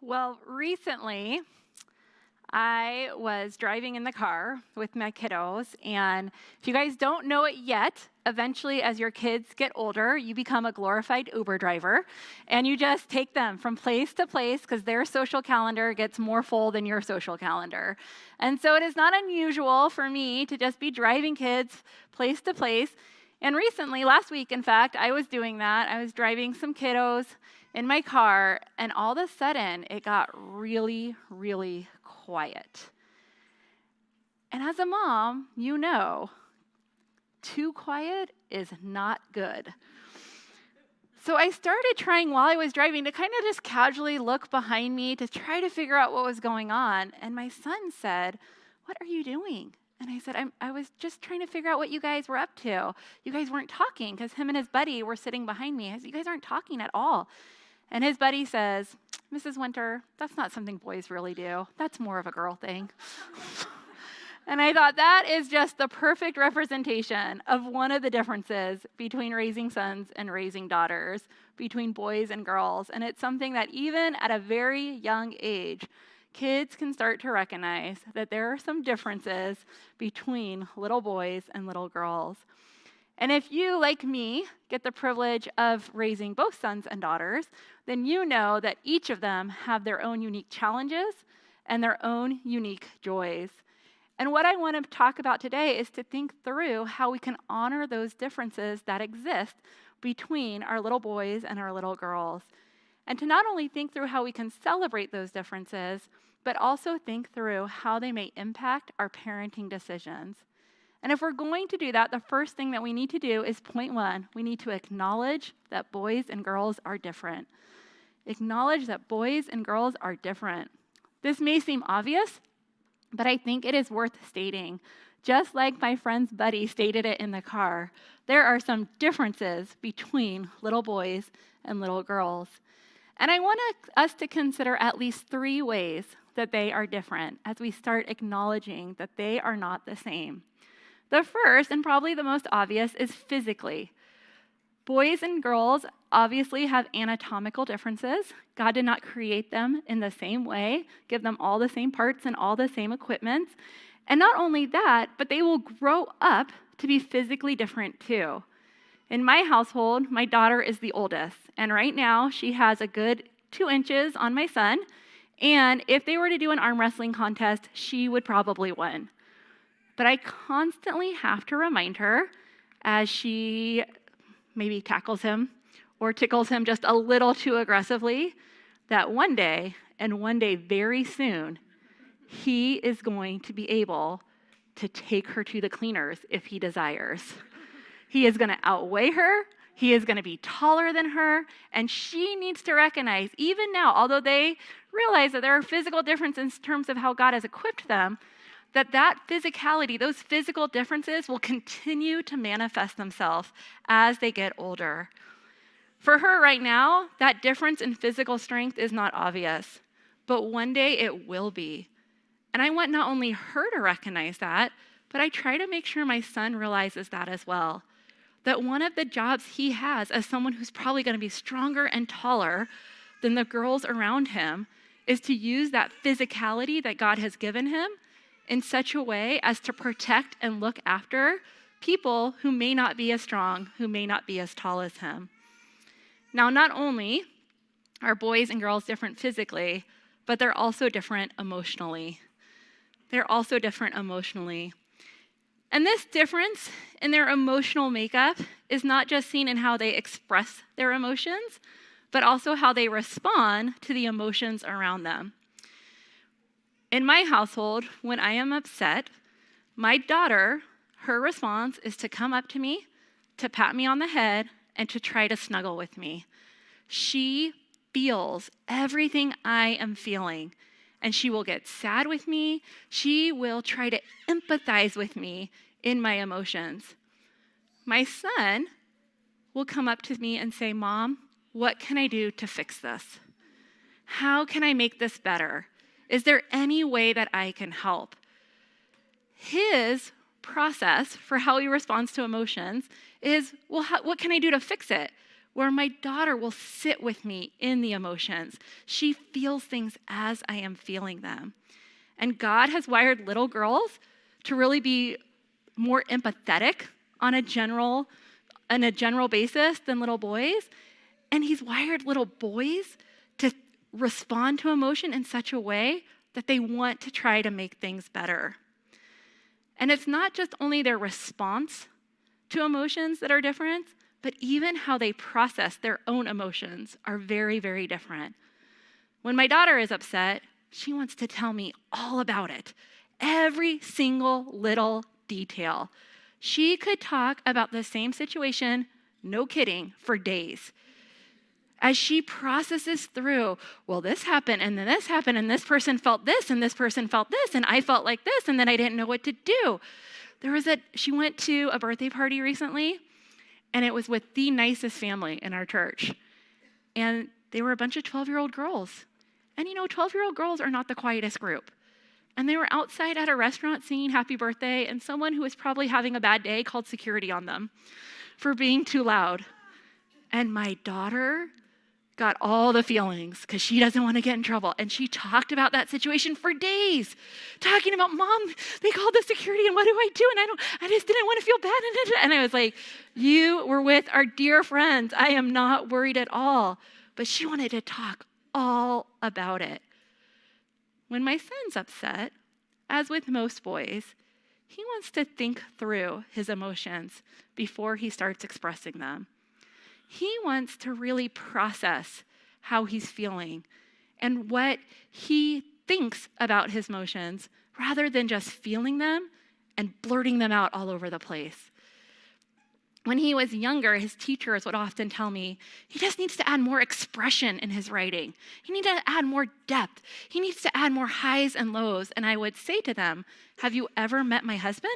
Well, recently I was driving in the car with my kiddos, and if you guys don't know it yet, eventually as your kids get older, you become a glorified Uber driver, and you just take them from place to place because their social calendar gets more full than your social calendar. And so it is not unusual for me to just be driving kids place to place. And recently, last week, in fact, I was doing that. I was driving some kiddos in my car, and all of a sudden, it got really, really quiet. And as a mom, you know, too quiet is not good. So I started trying while I was driving to kind of just casually look behind me to try to figure out what was going on. And my son said, "What are you doing?" And I said, I was just trying to figure out what you guys were up to. You guys weren't talking because him and his buddy were sitting behind me. I said, "You guys aren't talking at all." And his buddy says, "Mrs. Winter, that's not something boys really do. That's more of a girl thing." And I thought that is just the perfect representation of one of the differences between raising sons and raising daughters, between boys and girls. And it's something that even at a very young age, kids can start to recognize that there are some differences between little boys and little girls. And if you, like me, get the privilege of raising both sons and daughters, then you know that each of them have their own unique challenges and their own unique joys. And what I want to talk about today is to think through how we can honor those differences that exist between our little boys and our little girls. And to not only think through how we can celebrate those differences, but also think through how they may impact our parenting decisions. And if we're going to do that, the first thing that we need to do is point one. We need to acknowledge that boys and girls are different. Acknowledge that boys and girls are different. This may seem obvious, but I think it is worth stating. Just like my friend's buddy stated it in the car, there are some differences between little boys and little girls. And I want us to consider at least 3 ways that they are different as we start acknowledging that they are not the same. The first, and probably the most obvious, is physically. Boys and girls obviously have anatomical differences. God did not create them in the same way, give them all the same parts and all the same equipment. And not only that, but they will grow up to be physically different too. In my household, my daughter is the oldest, and right now she has a good 2 inches on my son, and if they were to do an arm wrestling contest, she would probably win. But I constantly have to remind her as she maybe tackles him or tickles him just a little too aggressively that one day, and one day very soon, he is going to be able to take her to the cleaners if he desires. He is going to outweigh her. He is going to be taller than her. And she needs to recognize, even now, although they realize that there are physical differences in terms of how God has equipped them, that physicality, those physical differences will continue to manifest themselves as they get older. For her right now, that difference in physical strength is not obvious, but one day it will be. And I want not only her to recognize that, but I try to make sure my son realizes that as well. That one of the jobs he has as someone who's probably going to be stronger and taller than the girls around him is to use that physicality that God has given him in such a way as to protect and look after people who may not be as strong, who may not be as tall as him. Now, not only are boys and girls different physically, but they're also different emotionally. They're also different emotionally. And this difference in their emotional makeup is not just seen in how they express their emotions, but also how they respond to the emotions around them. In my household, when I am upset, my daughter, her response is to come up to me, to pat me on the head, and to try to snuggle with me. She feels everything I am feeling, and she will get sad with me. She will try to empathize with me in my emotions. My son will come up to me and say, "Mom, what can I do to fix this? How can I make this better? Is there any way that I can help?" His process for how he responds to emotions is, well, what can I do to fix it? where my daughter will sit with me in the emotions. She feels things as I am feeling them. And God has wired little girls to really be more empathetic on a general basis than little boys. And he's wired little boys to respond to emotion in such a way that they want to try to make things better. And it's not just only their response to emotions that are different, but even how they process their own emotions are very, very different. When my daughter is upset, she wants to tell me all about it, every single little detail. She could talk about the same situation, no kidding, for days. As she processes through, well, this happened, and then this happened, and this person felt this, and this person felt this, and I felt like this, and then I didn't know what to do. She went to a birthday party recently, and it was with the nicest family in our church. And they were a bunch of 12-year-old girls. And 12-year-old girls are not the quietest group. And they were outside at a restaurant singing happy birthday, and someone who was probably having a bad day called security on them for being too loud. And my daughter got all the feelings because she doesn't want to get in trouble. And she talked about that situation for days, talking about, Mom, they called the security and what do I do? And I just didn't want to feel bad. And I was like, you were with our dear friends. I am not worried at all. But she wanted to talk all about it. When my son's upset, as with most boys, he wants to think through his emotions before he starts expressing them. He wants to really process how he's feeling and what he thinks about his emotions rather than just feeling them and blurting them out all over the place. When he was younger, his teachers would often tell me, he just needs to add more expression in his writing. He needs to add more depth. He needs to add more highs and lows. And I would say to them, have you ever met my husband?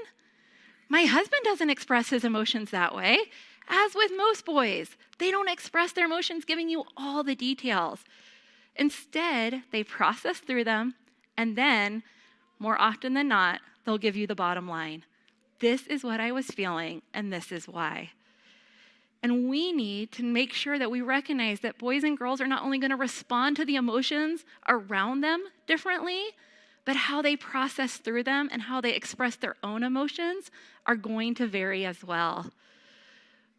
My husband doesn't express his emotions that way. As with most boys, they don't express their emotions giving you all the details. Instead, they process through them, and then, more often than not, they'll give you the bottom line. This is what I was feeling, and this is why. And we need to make sure that we recognize that boys and girls are not only going to respond to the emotions around them differently, but how they process through them and how they express their own emotions are going to vary as well.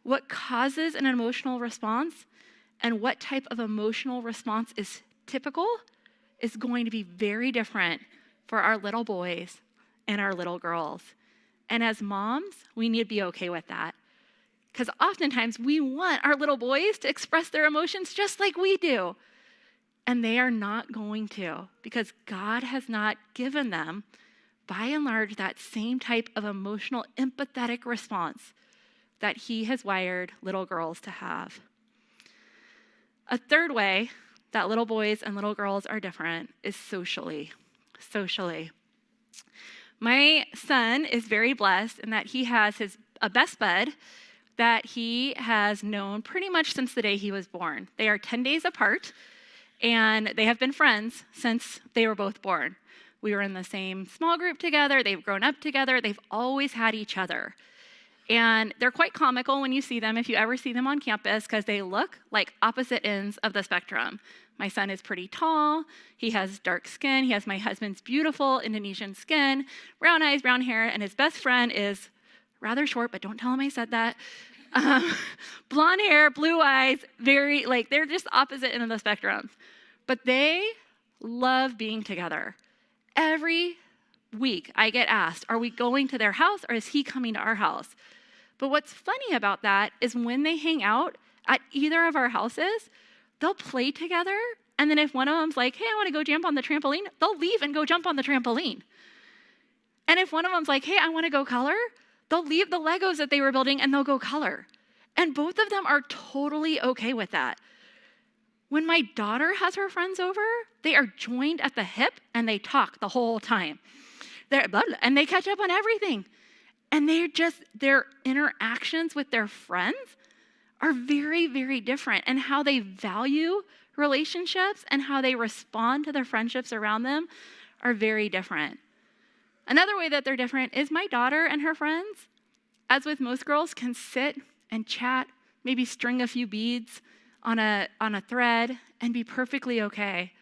What causes an emotional response and what type of emotional response is typical is going to be very different for our little boys and our little girls. And as moms, we need to be okay with that. Because oftentimes we want our little boys to express their emotions just like we do. And they are not going to, because God has not given them, by and large, that same type of emotional, empathetic response that he has wired little girls to have. A third way that little boys and little girls are different is socially. My son is very blessed in that he has a best bud that he has known pretty much since the day he was born. They are 10 days apart, and they have been friends since they were both born. We were in the same small group together. They've grown up together. They've always had each other. And they're quite comical when you see them, if you ever see them on campus, because they look like opposite ends of the spectrum. My son is pretty tall. He has dark skin. He has my husband's beautiful Indonesian skin, brown eyes, brown hair, and his best friend is rather short, but don't tell him I said that. Blonde hair, blue eyes, they're just opposite end of the spectrum. But they love being together. Every week I get asked, are we going to their house or is he coming to our house? But what's funny about that is when they hang out at either of our houses, they'll play together, and then if one of them's like, hey, I want to go jump on the trampoline, they'll leave and go jump on the trampoline. And if one of them's like, hey, I want to go color, they'll leave the Legos that they were building and they'll go color. And both of them are totally okay with that. When my daughter has her friends over, they are joined at the hip and they talk the whole time. And they catch up on everything. And their interactions with their friends are very, very different. And how they value relationships and how they respond to their friendships around them are very different. Another way that they're different is my daughter and her friends, as with most girls, can sit and chat maybe string a few beads on a thread and be perfectly okay.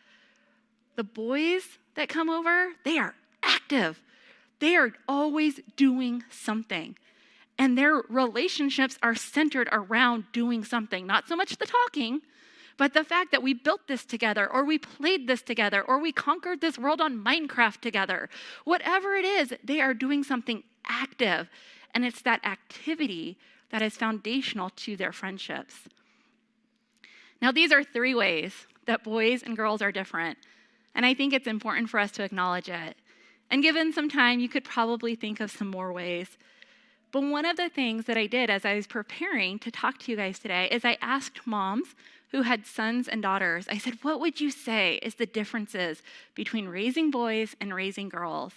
The boys that come over, they are active. They are always doing something. And their relationships are centered around doing something, not so much the talking, but the fact that we built this together, or we played this together, or we conquered this world on Minecraft together. Whatever it is, they are doing something active. And it's that activity that is foundational to their friendships. Now, these are 3 ways that boys and girls are different. And I think it's important for us to acknowledge it. And given some time, you could probably think of some more ways. But one of the things that I did as I was preparing to talk to you guys today is I asked moms who had sons and daughters, I said, what would you say is the differences between raising boys and raising girls?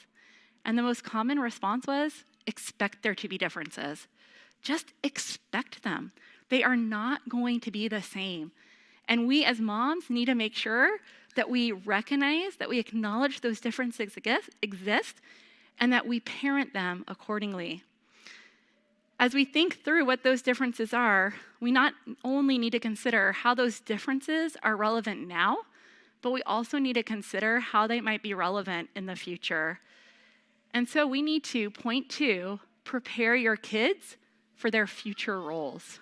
And the most common response was, expect there to be differences. Just expect them. They are not going to be the same. And we as moms need to make sure that we recognize, that we acknowledge those differences exist, and that we parent them accordingly. As we think through what those differences are, we not only need to consider how those differences are relevant now, but we also need to consider how they might be relevant in the future. And so we need to point to prepare your kids for their future roles.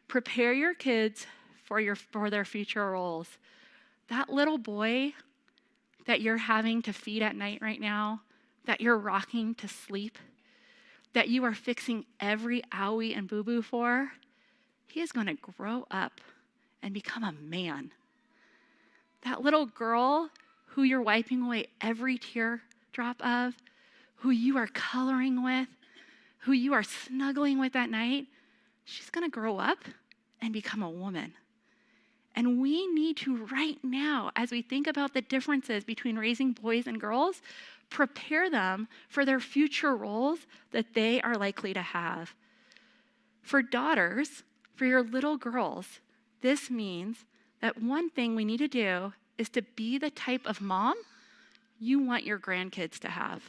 Prepare your kids for their future roles. That little boy that you're having to feed at night right now, that you're rocking to sleep, that you are fixing every owie and boo-boo for, he is going to grow up and become a man. That little girl who you're wiping away every teardrop of, who you are coloring with, who you are snuggling with at night, she's going to grow up and become a woman. And we need to right now, as we think about the differences between raising boys and girls, prepare them for their future roles that they are likely to have. For daughters, for your little girls, this means that one thing we need to do is to be the type of mom you want your grandkids to have.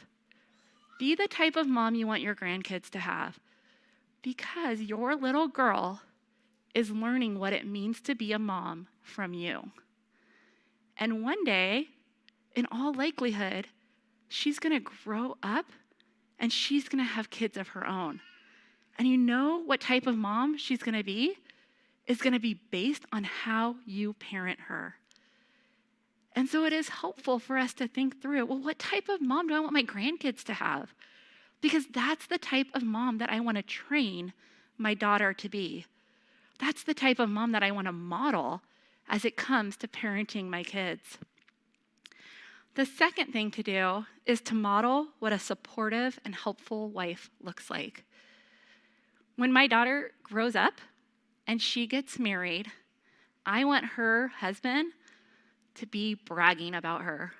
Be the type of mom you want your grandkids to have, because your little girl is learning what it means to be a mom from you. And one day, in all likelihood, she's going to grow up and she's going to have kids of her own. And you know what type of mom she's going to be? Is going to be based on how you parent her. And so it is helpful for us to think through, well, what type of mom do I want my grandkids to have? Because that's the type of mom that I want to train my daughter to be. That's the type of mom that I want to model as it comes to parenting my kids. The second thing to do is to model what a supportive and helpful wife looks like. When my daughter grows up and she gets married, I want her husband to be bragging about her.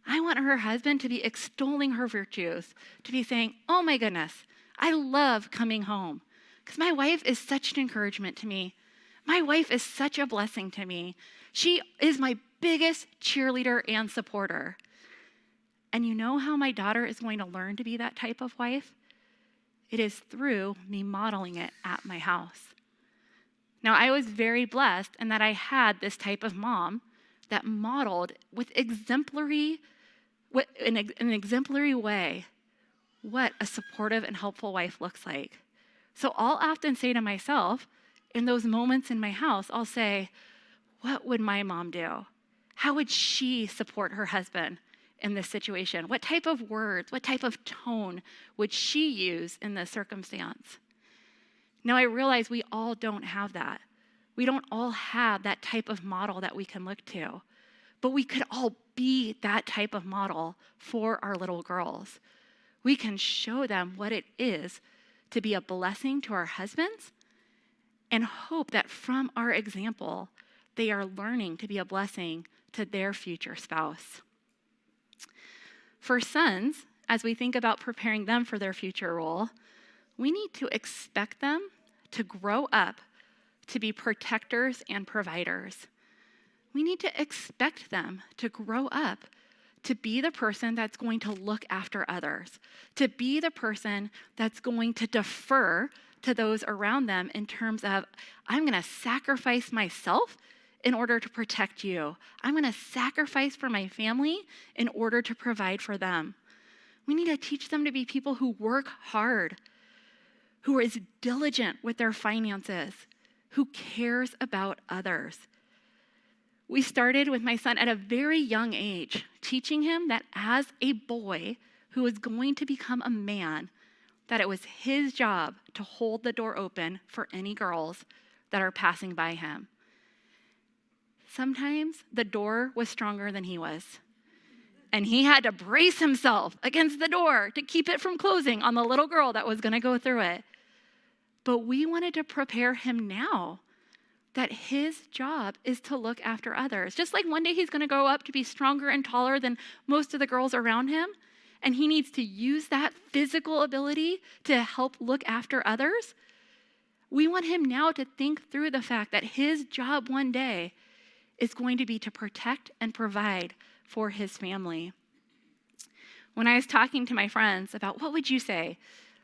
I want her husband to be extolling her virtues, to be saying, oh my goodness, I love coming home because my wife is such an encouragement to me. My wife is such a blessing to me. She is my biggest cheerleader and supporter. And you know how my daughter is going to learn to be that type of wife? It is through me modeling it at my house. Now, I was very blessed in that I had this type of mom that modeled with an exemplary way what a supportive and helpful wife looks like. So I'll often say to myself, in those moments in my house, I'll say, what would my mom do? How would she support her husband in this situation? What type of words, what type of tone would she use in this circumstance? Now, I realize we all don't have that. We don't all have that type of model that we can look to. But we could all be that type of model for our little girls. We can show them what it is to be a blessing to our husbands and hope that from our example, they are learning to be a blessing to their future spouse. For sons, as we think about preparing them for their future role, we need to expect them to grow up to be protectors and providers. We need to expect them to grow up to be the person that's going to look after others, to be the person that's going to defer to those around them in terms of, I'm going to sacrifice myself in order to protect you. I'm going to sacrifice for my family in order to provide for them. We need to teach them to be people who work hard, who is diligent with their finances, who cares about others. We started with my son at a very young age, teaching him that as a boy who is going to become a man, that it was his job to hold the door open for any girls that are passing by him. Sometimes the door was stronger than he was, and he had to brace himself against the door to keep it from closing on the little girl that was going to go through it. But we wanted to prepare him now that his job is to look after others. Just like one day he's going to grow up to be stronger and taller than most of the girls around him, and he needs to use that physical ability to help look after others. We want him now to think through the fact that his job one day is going to be to protect and provide for his family. When I was talking to my friends about what would you say,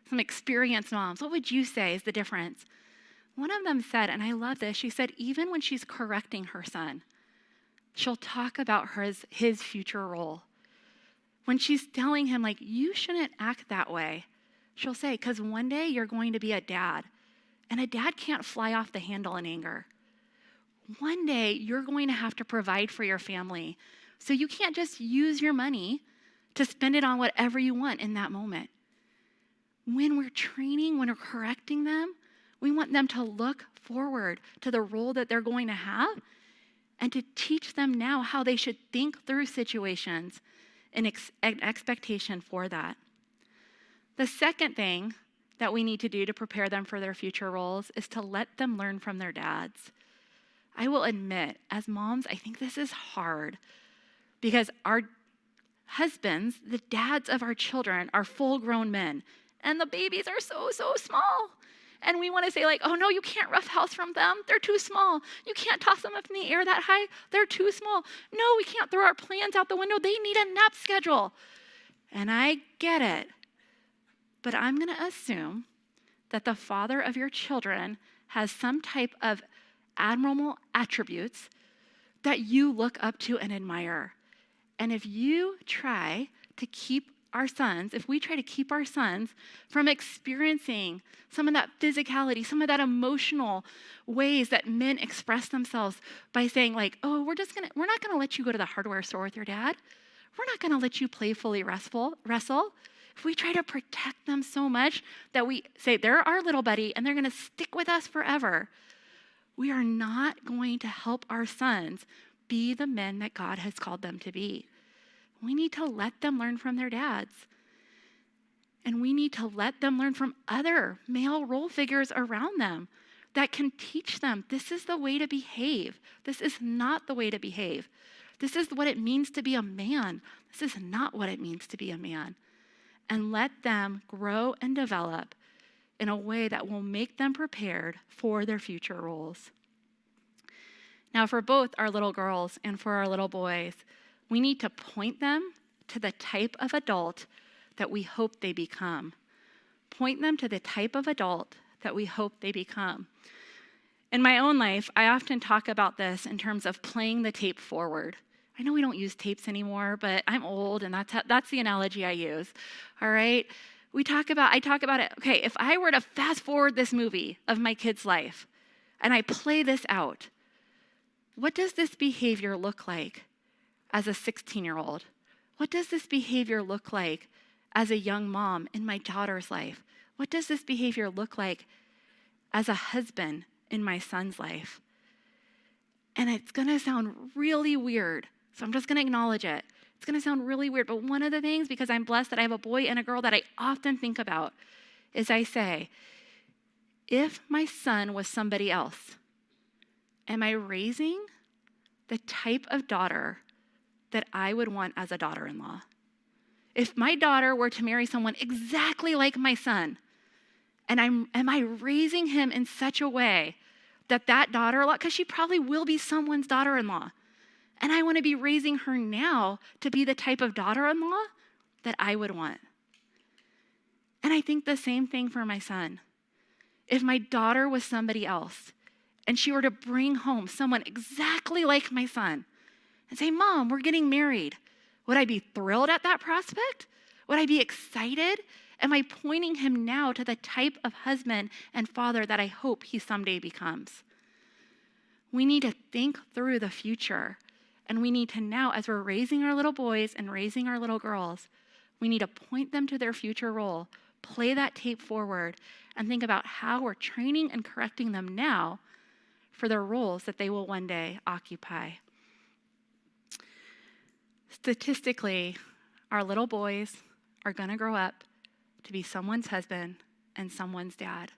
some experienced moms, what would you say is the difference? One of them said, and I love this, she said, even when she's correcting her son, she'll talk about his future role. When she's telling him, like, you shouldn't act that way, she'll say, because one day you're going to be a dad, and a dad can't fly off the handle in anger. One day you're going to have to provide for your family, so you can't just use your money to spend it on whatever you want in that moment. When we're training, when we're correcting them, we want them to look forward to the role that they're going to have and to teach them now how they should think through situations and expectation for that. The second thing that we need to do to prepare them for their future roles is to let them learn from their dads. I will admit, as moms, I think this is hard because our husbands, the dads of our children, are full-grown men, and the babies are so small. And we want to say, like, oh no, you can't roughhouse from them. They're too small. You can't toss them up in the air that high. They're too small. No, we can't throw our plans out the window. They need a nap schedule. And I get it. But I'm going to assume that the father of your children has some type of admirable attributes that you look up to and admire. And if we try to keep our sons from experiencing some of that physicality, some of that emotional ways that men express themselves by saying, like, oh, we're not gonna let you go to the hardware store with your dad. We're not gonna let you playfully wrestle. If we try to protect them so much that we say they're our little buddy and they're gonna stick with us forever, we are not going to help our sons be the men that God has called them to be. We need to let them learn from their dads. And we need to let them learn from other male role figures around them that can teach them this is the way to behave. This is not the way to behave. This is what it means to be a man. This is not what it means to be a man. And let them grow and develop in a way that will make them prepared for their future roles. Now, for both our little girls and for our little boys, we need to point them to the type of adult that we hope they become. Point them to the type of adult that we hope they become. In my own life, I often talk about this in terms of playing the tape forward. I know we don't use tapes anymore, but I'm old, and that's the analogy I use, all right? I talk about it, okay, if I were to fast forward this movie of my kid's life, and I play this out, what does this behavior look like as a 16-year-old? What does this behavior look like as a young mom in my daughter's life? What does this behavior look like as a husband in my son's life? And it's going to sound really weird, so I'm just going to acknowledge it. It's going to sound really weird, but one of the things, because I'm blessed that I have a boy and a girl that I often think about, is I say, if my son was somebody else, am I raising the type of daughter that I would want as a daughter-in-law? If my daughter were to marry someone exactly like my son, and am I raising him in such a way that daughter-in-law, because she probably will be someone's daughter-in-law, and I want to be raising her now to be the type of daughter-in-law that I would want. And I think the same thing for my son. if my daughter was somebody else and she were to bring home someone exactly like my son and say, Mom, we're getting married, would I be thrilled at that prospect? Would I be excited? Am I pointing him now to the type of husband and father that I hope he someday becomes? We need to think through the future. And we need to now, as we're raising our little boys and raising our little girls, we need to point them to their future role, play that tape forward, and think about how we're training and correcting them now for their roles that they will one day occupy. Statistically, our little boys are going to grow up to be someone's husband and someone's dad.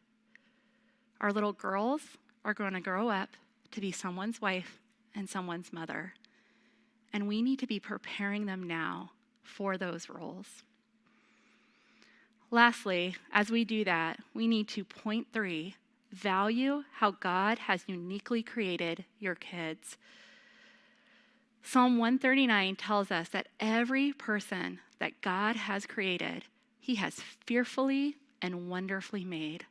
Our little girls are going to grow up to be someone's wife and someone's mother. And we need to be preparing them now for those roles. Lastly, as we do that, we need to, point 3, value how God has uniquely created your kids. Psalm 139 tells us that every person that God has created, he has fearfully and wonderfully made.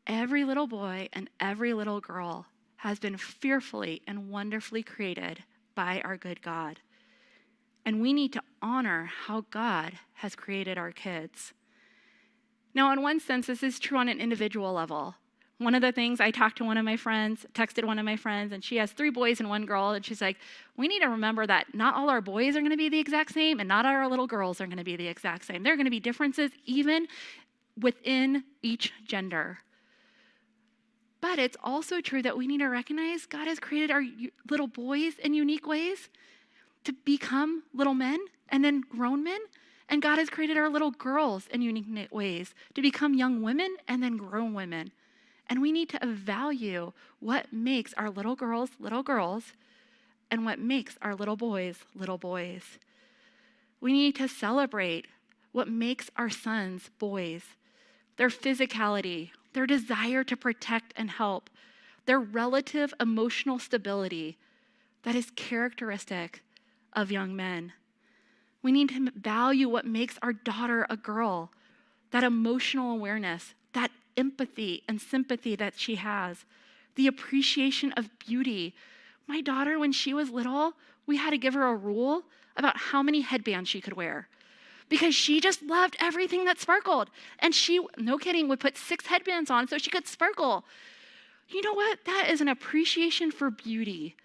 Every little boy and every little girl has been fearfully and wonderfully created by our good God. And we need to honor how God has created our kids. Now, in one sense, this is true on an individual level. One of the things I texted one of my friends, and she has 3 boys and 1 girl, and she's like, we need to remember that not all our boys are going to be the exact same, and not all our little girls are going to be the exact same. There are going to be differences even within each gender. But it's also true that we need to recognize God has created our little boys in unique ways to become little men and then grown men. And God has created our little girls in unique ways to become young women and then grown women. And we need to value what makes our little girls, and what makes our little boys. We need to celebrate what makes our sons boys, their physicality, their desire to protect and help, their relative emotional stability that is characteristic of young men. We need to value what makes our daughter a girl, that emotional awareness, that empathy and sympathy that she has, the appreciation of beauty. My daughter, when she was little, we had to give her a rule about how many headbands she could wear because she just loved everything that sparkled. And she, no kidding, would put 6 headbands on so she could sparkle. You know what? That is an appreciation for beauty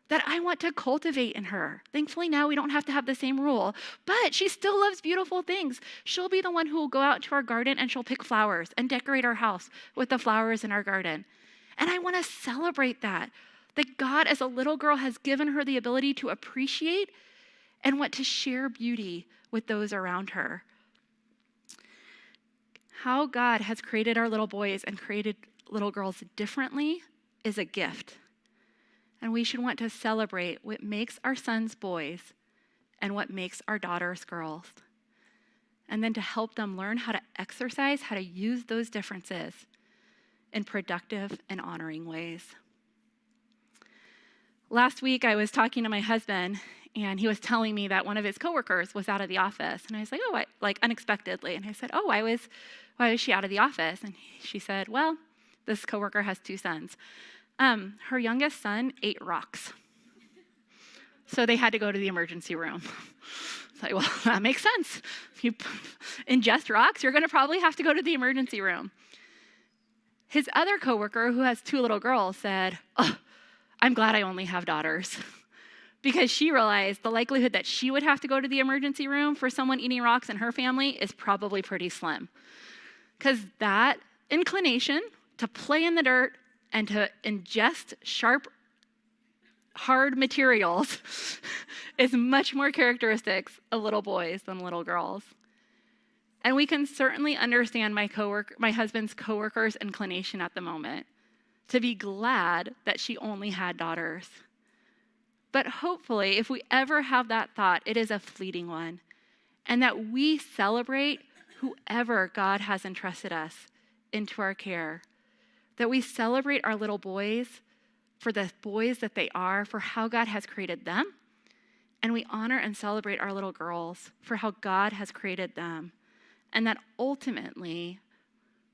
that I want to cultivate in her. Thankfully now we don't have to have the same rule, but she still loves beautiful things. She'll be the one who will go out to our garden and she'll pick flowers and decorate our house with the flowers in our garden. And I want to celebrate that God as a little girl has given her the ability to appreciate and want to share beauty with those around her. How God has created our little boys and created little girls differently is a gift. And we should want to celebrate what makes our sons boys and what makes our daughters girls. And then to help them learn how to exercise, how to use those differences in productive and honoring ways. Last week, I was talking to my husband, and he was telling me that one of his coworkers was out of the office. And I was like, oh, like unexpectedly. And I said, oh, why was she out of the office? And she said, well, this coworker has 2 sons. Her youngest son ate rocks. So they had to go to the emergency room. It's like, well, that makes sense. If you ingest rocks, you're going to probably have to go to the emergency room. His other coworker, who has 2 little girls, said, oh, I'm glad I only have daughters. Because she realized the likelihood that she would have to go to the emergency room for someone eating rocks in her family is probably pretty slim. Because that inclination to play in the dirt and to ingest sharp, hard materials is much more characteristics of little boys than little girls. And we can certainly understand my husband's coworker's inclination at the moment to be glad that she only had daughters. But hopefully, if we ever have that thought, it is a fleeting one, and that we celebrate whoever God has entrusted us into our care. That we celebrate our little boys for the boys that they are, for how God has created them. And we honor and celebrate our little girls for how God has created them. And that ultimately,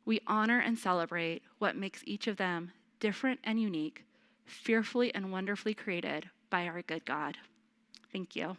We honor and celebrate what makes each of them different and unique, fearfully and wonderfully created by our good God. Thank you.